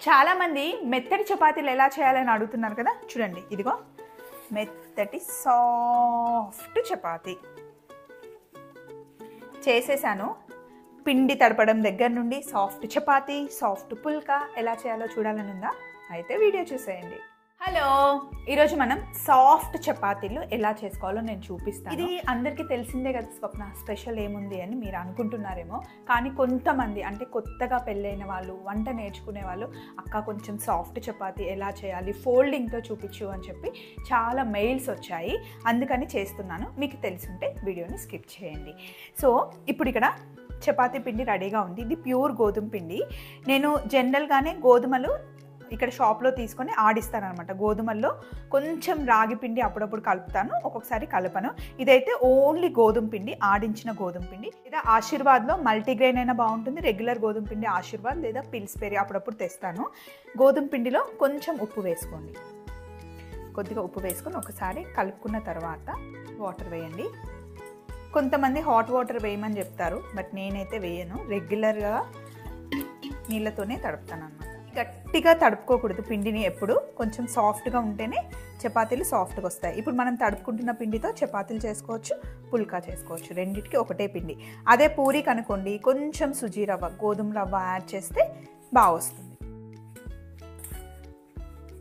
చాలామంది మెత్తటి చపాతీలు ఎలా చేయాలని అడుగుతున్నారు కదా. చూడండి, ఇదిగో మెత్తటి సాఫ్ట్ చపాతీ చేసేసాను. పిండి తడపడం దగ్గర నుండి సాఫ్ట్ చపాతీ, సాఫ్ట్ పుల్కా ఎలా చేయాలో చూడాలని ఉందా? అయితే వీడియో చూసేయండి. హలో, ఈరోజు మనం సాఫ్ట్ చపాతీలు ఎలా చేసుకోవాలో నేను చూపిస్తాను. ఇది అందరికీ తెలిసిందే కదా స్వప్న, స్పెషల్ ఏముంది అని మీరు అనుకుంటున్నారేమో. కానీ కొంతమంది అంటే కొత్తగా పెళ్ళైన వాళ్ళు, వంట నేర్చుకునే వాళ్ళు, అక్క కొంచెం సాఫ్ట్ చపాతీ ఎలా చేయాలి ఫోల్డింగ్తో చూపించు అని చెప్పి చాలా మెయిల్స్ వచ్చాయి. అందుకని చేస్తున్నాను. మీకు తెలుసుంటే వీడియోని స్కిప్ చేయండి. సో ఇప్పుడు ఇక్కడ చపాతీ పిండి రెడీగా ఉంది. ఇది ప్యూర్ గోధుమ పిండి. నేను జనరల్గానే గోధుమలు ఇక్కడ షాప్లో తీసుకొని ఆడిస్తాను అనమాట. గోధుమల్లో కొంచెం రాగి పిండి అప్పుడప్పుడు కలుపుతాను, ఒక్కొక్కసారి కలపను. ఇదైతే ఓన్లీ గోధుమ పిండి, ఆడించిన గోధుమ పిండి. లేదా ఆశీర్వాద్లో మల్టీగ్రెయిన్ అయినా బాగుంటుంది, రెగ్యులర్ గోధుమ పిండి ఆశీర్వాద్ లేదా పిల్స్బెరీ అప్పుడప్పుడు తెస్తాను. గోధుమ పిండిలో కొంచెం ఉప్పు వేసుకోండి, కొద్దిగా ఉప్పు వేసుకొని ఒకసారి కలుపుకున్న తర్వాత వాటర్ వేయండి. కొంతమంది హాట్ వాటర్ వేయమని చెప్తారు, బట్ నేనైతే వేయను. రెగ్యులర్గా నీళ్ళతోనే తడుపుతాను అన్నమాట. గట్టిగా తడుపుకోకూడదు పిండిని, ఎప్పుడు కొంచెం సాఫ్ట్గా ఉంటేనే చపాతీలు సాఫ్ట్గా వస్తాయి. ఇప్పుడు మనం తడుపుకుంటున్న పిండితో చపాతీలు చేసుకోవచ్చు, పుల్కా చేసుకోవచ్చు, రెండింటికి ఒకటే పిండి. అదే పూరి కనుకోండి, కొంచెం సుజీ రవ్వ, గోధుమ రవ్వ యాడ్ చేస్తే బాగా వస్తుంది.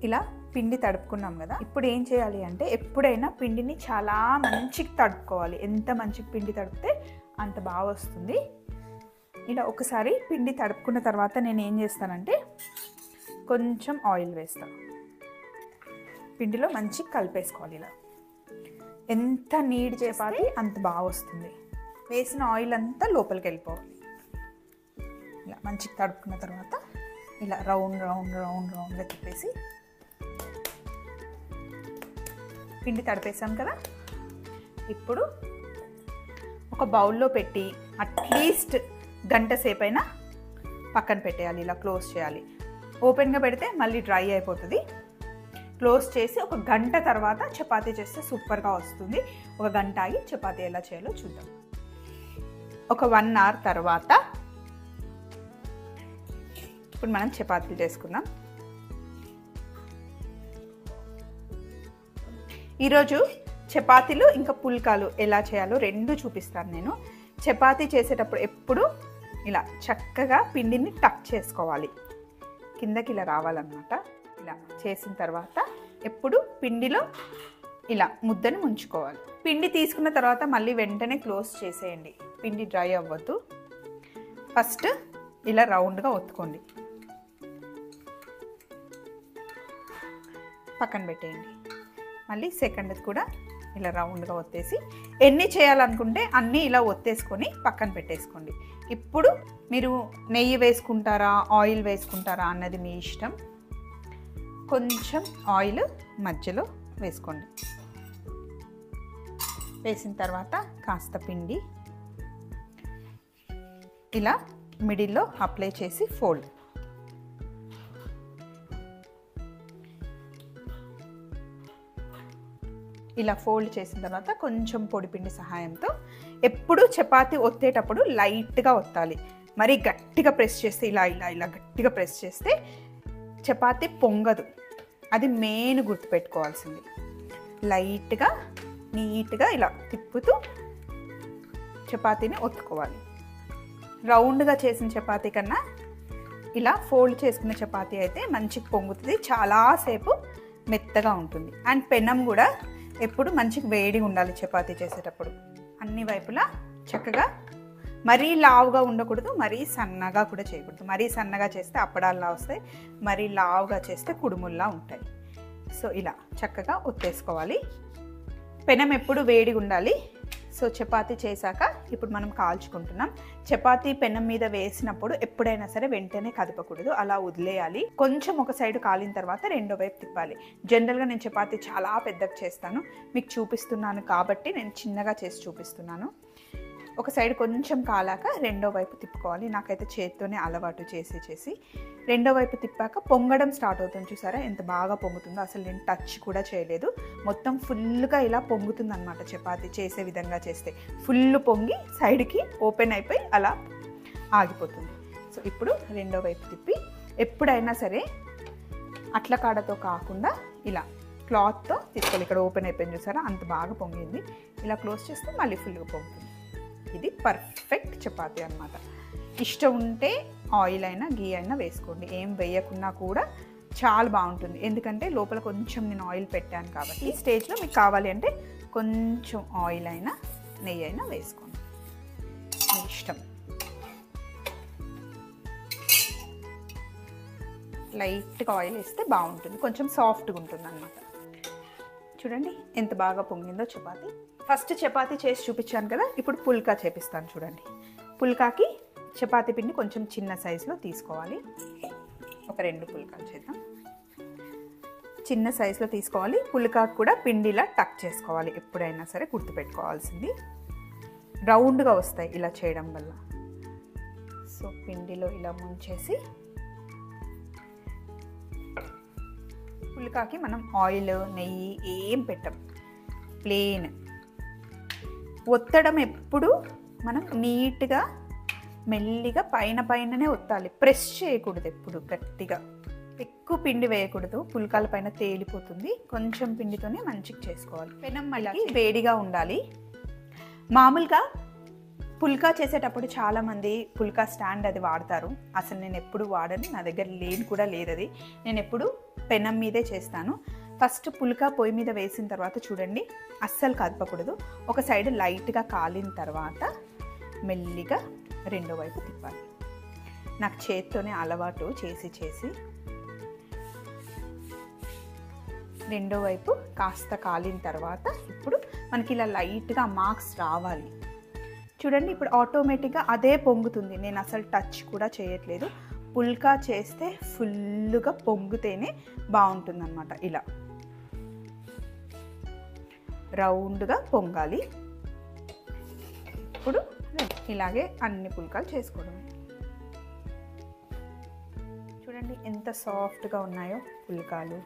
ఇలా పిండి తడుపుకున్నాం కదా. ఇప్పుడు ఏం చేయాలి అంటే, ఎప్పుడైనా పిండిని చాలా మంచిగా తడుపుకోవాలి. ఎంత మంచిగా పిండి తడిపితే అంత బాగా వస్తుంది. ఇలా ఒకసారి పిండి తడుపుకున్న తర్వాత నేను ఏం చేస్తానంటే కొంచెం ఆయిల్ వేస్తాను. పిండిలో మంచిగా కలిపేసుకోవాలి. ఇలా ఎంత నీడ్ చపాతీ అంత బాగా వస్తుంది. వేసిన ఆయిల్ అంతా లోపలికి వెళ్ళిపోవాలి. ఇలా మంచిగా తడుపుకున్న తర్వాత ఇలా రౌండ్ రౌండ్ రౌండ్ రౌండ్గా తిప్పేసి పిండి తడిపేసాం కదా. ఇప్పుడు ఒక బౌల్లో పెట్టి అట్లీస్ట్ గంట సేపు అయినా పక్కన పెట్టేయాలి. ఇలా క్లోజ్ చేయాలి. ఓపెన్గా పెడితే మళ్ళీ డ్రై అయిపోతుంది. క్లోజ్ చేసి ఒక గంట తర్వాత చపాతీ చేస్తే సూపర్గా వస్తుంది. ఒక గంట ఆగి చపాతీ ఎలా చేయాలో చూద్దాం. ఒక 1 అవర్ తర్వాత ఇప్పుడు మనం చపాతీలు చేసుకుందాం. ఈరోజు చపాతీలు ఇంకా పుల్కాలు ఎలా చేయాలో రెండు చూపిస్తాను నేను. చపాతీ చేసేటప్పుడు ఎప్పుడు ఇలా చక్కగా పిండిని టక్ చేసుకోవాలి, కిందకి ఇలా రావాలన్నమాట. ఇలా చేసిన తర్వాత ఎప్పుడు పిండిలో ఇలా ముద్దని ముంచుకోవాలి. పిండి తీసుకున్న తర్వాత మళ్ళీ వెంటనే క్లోజ్ చేసేయండి, పిండి డ్రై అవ్వద్దు. ఫస్ట్ ఇలా రౌండ్గా ఒత్తుకోండి, పక్కన పెట్టేయండి. మళ్ళీ సెకండ్ కూడా ఇలా రౌండ్గా ఒత్తేసి, ఎన్ని చేయాలనుకుంటే అన్నీ ఇలా ఒత్తేసుకొని పక్కన పెట్టేసుకోండి. ఇప్పుడు మీరు నెయ్యి వేసుకుంటారా, ఆయిల్ వేసుకుంటారా అన్నది మీ ఇష్టం. కొంచెం ఆయిల్ మధ్యలో వేసుకోండి. వేసిన తర్వాత కాస్త పిండి ఇలా మిడిల్లో అప్లై చేసి ఫోల్డ్. ఇలా ఫోల్డ్ చేసిన తర్వాత కొంచెం పొడిపిండి సహాయంతో ఎప్పుడు చపాతీ ఒత్తేటప్పుడు లైట్గా ఒత్తాలి. మరీ గట్టిగా ప్రెస్ చేస్తే ఇలా ఇలా ఇలా గట్టిగా ప్రెస్ చేస్తే చపాతీ పొంగదు. అది మెయిన్ గుర్తుపెట్టుకోవాల్సింది. లైట్గా నీట్గా ఇలా తిప్పుతూ చపాతీని ఒత్తుకోవాలి. రౌండ్గా చేసిన చపాతీ కన్నా ఇలా ఫోల్డ్ చేసుకున్న చపాతీ అయితే మంచిగా పొంగుతుంది, చాలాసేపు మెత్తగా ఉంటుంది. అండ్ పెనం కూడా ఎప్పుడు మంచిగా వేడిగా ఉండాలి చపాతీ చేసేటప్పుడు. అన్ని వైపులా చక్కగా మరీ లావుగా ఉండకూడదు, మరీ సన్నగా కూడా చేయకూడదు. మరీ సన్నగా చేస్తే అప్పడాల్లా వస్తాయి, మరీ లావుగా చేస్తే కుడుముల్లా ఉంటాయి. సో ఇలా చక్కగా ఒత్తేసుకోవాలి. పెనం ఎప్పుడు వేడిగా ఉండాలి. సో చపాతీ చేశాక ఇప్పుడు మనం కాల్చుకుంటున్నాం. చపాతీ పెనం మీద వేసినప్పుడు ఎప్పుడైనా సరే వెంటనే కదపకూడదు, అలా వదిలేయాలి. కొంచెం ఒక సైడ్ కాలిన తర్వాత రెండో వైపు తిప్పాలి. జనరల్గా నేను చపాతీ చాలా పెద్దగా చేస్తాను, మీకు చూపిస్తున్నాను కాబట్టి నేను చిన్నగా చేసి చూపిస్తున్నాను. ఒక సైడ్ కొంచెం కాలాక రెండో వైపు తిప్పుకోవాలి. నాకైతే చేత్తోనే అలవాటు చేసి రెండో వైపు తిప్పాక పొంగడం స్టార్ట్ అవుతుంది. చూసారా ఎంత బాగా పొంగుతుందో, అసలు నేను టచ్ కూడా చేయలేదు. మొత్తం ఫుల్గా ఇలా పొంగుతుంది అనమాట. చపాతీ చేసే విధంగా చేస్తే ఫుల్ పొంగి సైడ్కి ఓపెన్ అయిపోయి అలా ఆగిపోతుంది. సో ఇప్పుడు రెండో వైపు తిప్పి ఎప్పుడైనా సరే అట్ల కాడతో కాకుండా ఇలా క్లాత్తో తీసుకోవాలి. ఇక్కడ ఓపెన్ అయిపోయింది చూసారా, అంత బాగా పొంగింది. ఇలా క్లోజ్ చేస్తే మళ్ళీ ఫుల్గా పొంగుతుంది. ఇది పర్ఫెక్ట్ చపాతీ అన్నమాట. ఇష్టం ఉంటే ఆయిల్ అయినా గీ అయినా వేసుకోండి, ఏం వేయకున్నా కూడా చాలా బాగుంటుంది. ఎందుకంటే లోపల కొంచెం నేను ఆయిల్ పెట్టాను కాబట్టి. ఈ స్టేజ్లో మీకు కావాలి అంటే కొంచెం ఆయిల్ అయినా నెయ్యి అయినా వేసుకోండి, మీ ఇష్టం. లైట్గా ఆయిల్ వేస్తే బాగుంటుంది, కొంచెం సాఫ్ట్గా ఉంటుంది అన్నమాట. చూడండి ఎంత బాగా పొంగిందో చపాతీ. ఫస్ట్ చపాతీ చేసి చూపించాను కదా, ఇప్పుడు పుల్కా చేపిస్తాను చూడండి. పుల్కాకి చపాతీ పిండి కొంచెం చిన్న సైజులో తీసుకోవాలి. ఒక 2 పుల్కాలు చేద్దాం. చిన్న సైజులో తీసుకోవాలి. పుల్కాకు కూడా పిండిలా టక్ చేసుకోవాలి. ఎప్పుడైనా సరే గుర్తుపెట్టుకోవాల్సింది, రౌండ్గా వస్తాయి ఇలా చేయడం వల్ల. సో పిండిలో ఇలా ముంచేసి పుల్కాకి మనం ఆయిల్ నెయ్యి ఏం పెట్టం, ప్లెయిన్. ఒత్తడం ఎప్పుడు మనం నీట్గా మెల్లిగా పైననే ఒత్తాలి, ప్రెస్ చేయకూడదు ఎప్పుడు గట్టిగా. ఎక్కువ పిండి వేయకూడదు, పుల్కాల పైన తేలిపోతుంది. కొంచెం పిండితోనే మంచిగా చేసుకోవాలి. పెనం మళ్ళీ వేడిగా ఉండాలి. మామూలుగా పుల్కా చేసేటప్పుడు చాలామంది పుల్కా స్టాండ్ అది వాడతారు. అసలు నేను ఎప్పుడు వాడని, నా దగ్గర కూడా లేదు అది. నేను ఎప్పుడు పెనం మీదే చేస్తాను. ఫస్ట్ పుల్కా పొయ్యి మీద వేసిన తర్వాత చూడండి, అస్సలు కదపకూడదు. ఒక సైడ్ లైట్గా కాలిన తర్వాత మెల్లిగా రెండో వైపు తిప్పాలి. నాకు చేత్తోనే అలవాటు చేసి రెండో వైపు కాస్త కాలిన తర్వాత ఇప్పుడు మనకి ఇలా లైట్గా మార్క్స్ రావాలి. చూడండి ఇప్పుడు ఆటోమేటిక్గా అదే పొంగుతుంది. నేను అసలు టచ్ కూడా చేయట్లేదు. పుల్కా చేస్తే ఫుల్గా పొంగితేనే బాగుంటుంది అన్నమాట. ఇలా రౌండ్గా పొంగాలి. ఇప్పుడు ఇలాగే అన్ని పుల్కాలు చేసుకోవడం. చూడండి ఎంత సాఫ్ట్గా ఉన్నాయో పుల్కాలు.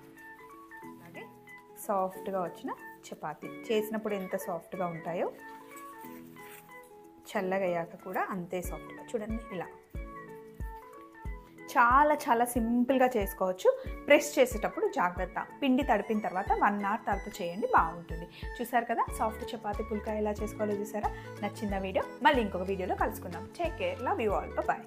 అలాగే సాఫ్ట్గా వచ్చిన చపాతీ చేసినప్పుడు ఎంత సాఫ్ట్గా ఉంటాయో చల్లగా అయ్యాక కూడా అంతే సాఫ్ట్గా. చూడండి ఇలా చాలా చాలా సింపుల్గా చేసుకోవచ్చు. ప్రెస్ చేసేటప్పుడు జాగ్రత్త, పిండి తడిపిన తర్వాత 1 అవర్ తర్వాత చేయండి, బాగుంటుంది. చూసారు కదా సాఫ్ట్ చపాతీ పుల్కా ఎలా చేసుకోవాలో చూసారా? నచ్చిందా వీడియో? మళ్ళీ ఇంకొక వీడియోలో కలుసుకుందాం. Take care, love you all, bye.